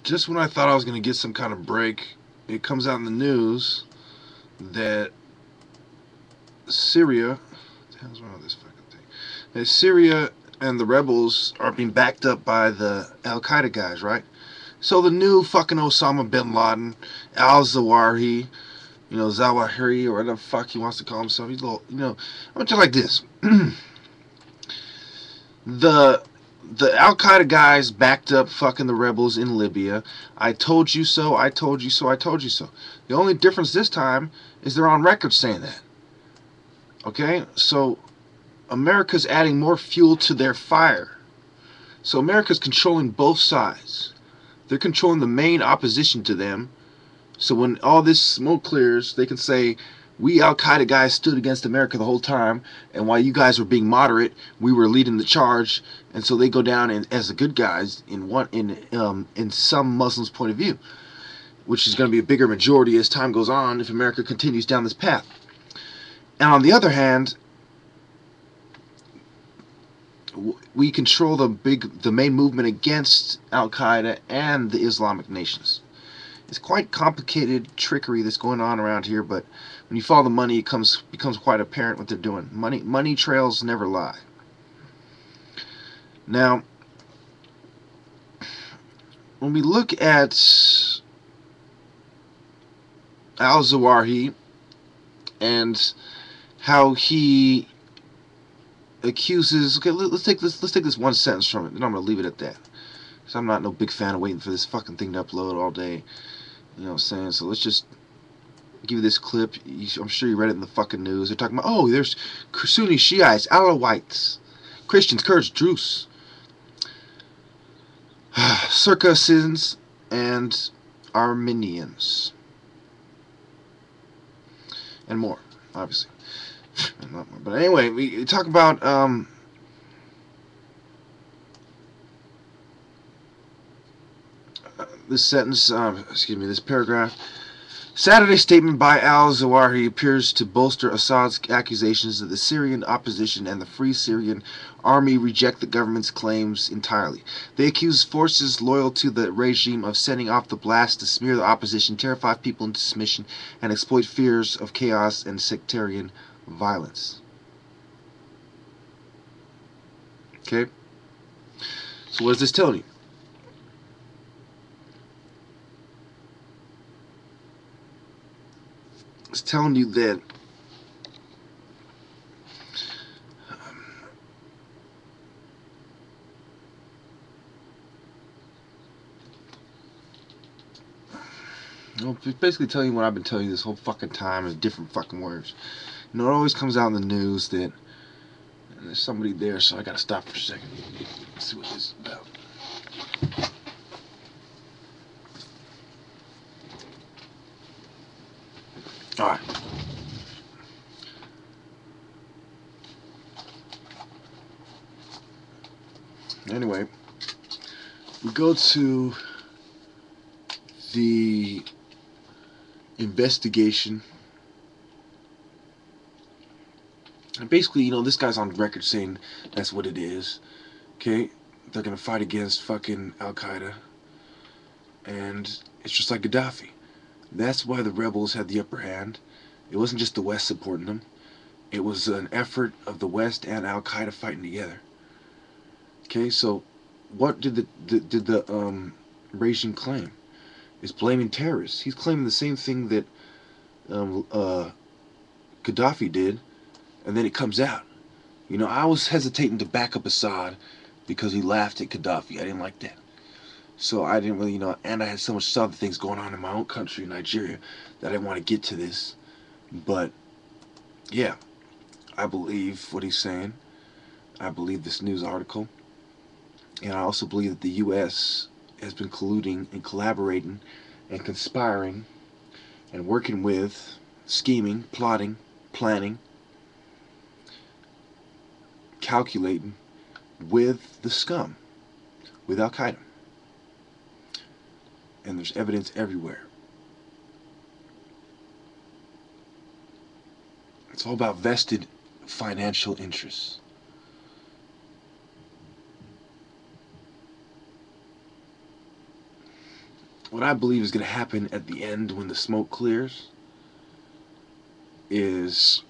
just when I thought I was going to get some kind of break, it comes out in the news that Syria, what the hell's wrong with this fucking thing? That Syria and the rebels are being backed up by the Al Qaeda guys, right? So the new fucking Osama bin Laden, al-Zawahiri, Zawahiri, or whatever the fuck he wants to call himself. He's a little, I'm gonna tell you like this. the Al Qaeda guys backed up fucking the rebels in Libya. I told you so, I told you so, I told you so. The only difference this time is they're on record saying that. Okay? So America's adding more fuel to their fire. So America's controlling both sides. They're controlling the main opposition to them. So when all this smoke clears, they can say, we Al Qaeda guys stood against America the whole time, and while you guys were being moderate, we were leading the charge. And so they go down as the good guys in some Muslims' point of view, which is going to be a bigger majority as time goes on if America continues down this path. And on the other hand, we control the main movement against Al Qaeda and the Islamic nations. It's quite complicated trickery that's going on around here, but when you follow the money, it becomes quite apparent what they're doing. Money trails never lie. Now, when we look at al-Zawahiri and how he accuses, okay, let's take this one sentence from it, and I'm gonna leave it at that. So I'm not no big fan of waiting for this fucking thing to upload all day. You know what I'm saying? So let's just give you this clip. I'm sure you read it in the fucking news. They're talking about, oh, there's Sunni Shiites, Alawites, Christians, Kurds, Druze, Circassians, and Armenians, and more, obviously. And not more. But anyway, we talk about this sentence, this paragraph. Saturday's statement by al-Zawahiri appears to bolster Assad's accusations that the Syrian opposition and the Free Syrian Army reject the government's claims entirely. They accuse forces loyal to the regime of setting off the blast to smear the opposition, terrify people into submission, and exploit fears of chaos and sectarian violence. Okay? So what is this telling you? It's telling you that it's basically telling you what I've been telling you this whole fucking time in different fucking words. It always comes out in the news that there's somebody there, so I gotta stop for a second. Let's see what this is about. Alright. Anyway, we go to the investigation. And basically, this guy's on record saying that's what it is. Okay? They're gonna fight against fucking Al Qaeda. And it's just like Gaddafi. That's why the rebels had the upper hand. It wasn't just the West supporting them. It was an effort of the West and Al Qaeda fighting together. Okay, so what did the regime claim? It's blaming terrorists. He's claiming the same thing that Gaddafi did, and then it comes out. I was hesitating to back up Assad because he laughed at Gaddafi. I didn't like that. So I didn't really, and I had so much other things going on in my own country, Nigeria, that I didn't want to get to this. But, yeah, I believe what he's saying. I believe this news article. And I also believe that the U.S. has been colluding and collaborating and conspiring and working with, scheming, plotting, planning, calculating with the scum, with Al Qaeda. And there's evidence everywhere. It's all about vested financial interests. what I believe is going to happen at the end when the smoke clears is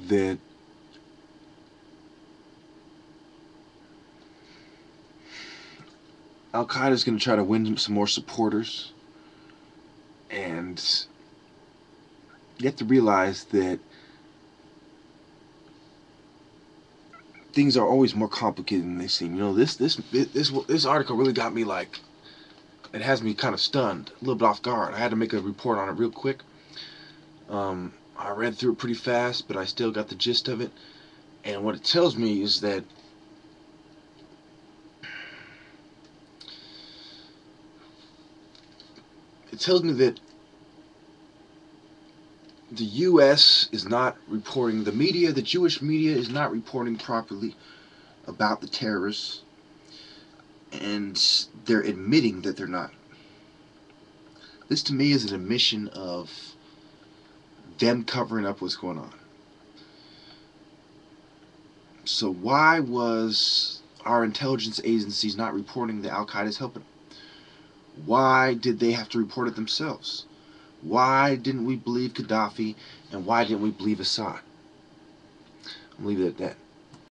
that Al Qaeda is going to try to win some more supporters, and you have to realize that things are always more complicated than they seem. You know, this article really got me like, it has me kind of stunned, a little bit off guard. I had to make a report on it real quick. I read through it pretty fast, but I still got the gist of it. And what it tells me is that the U.S. is not reporting, the media, the Jewish media is not reporting properly about the terrorists, and they're admitting that they're not. This to me is an admission of them covering up what's going on. So why was our intelligence agencies not reporting that Al Qaeda is helping? Why did they have to report it themselves? Why didn't we believe Gaddafi, and why didn't we believe Assad? I'm leaving it at that.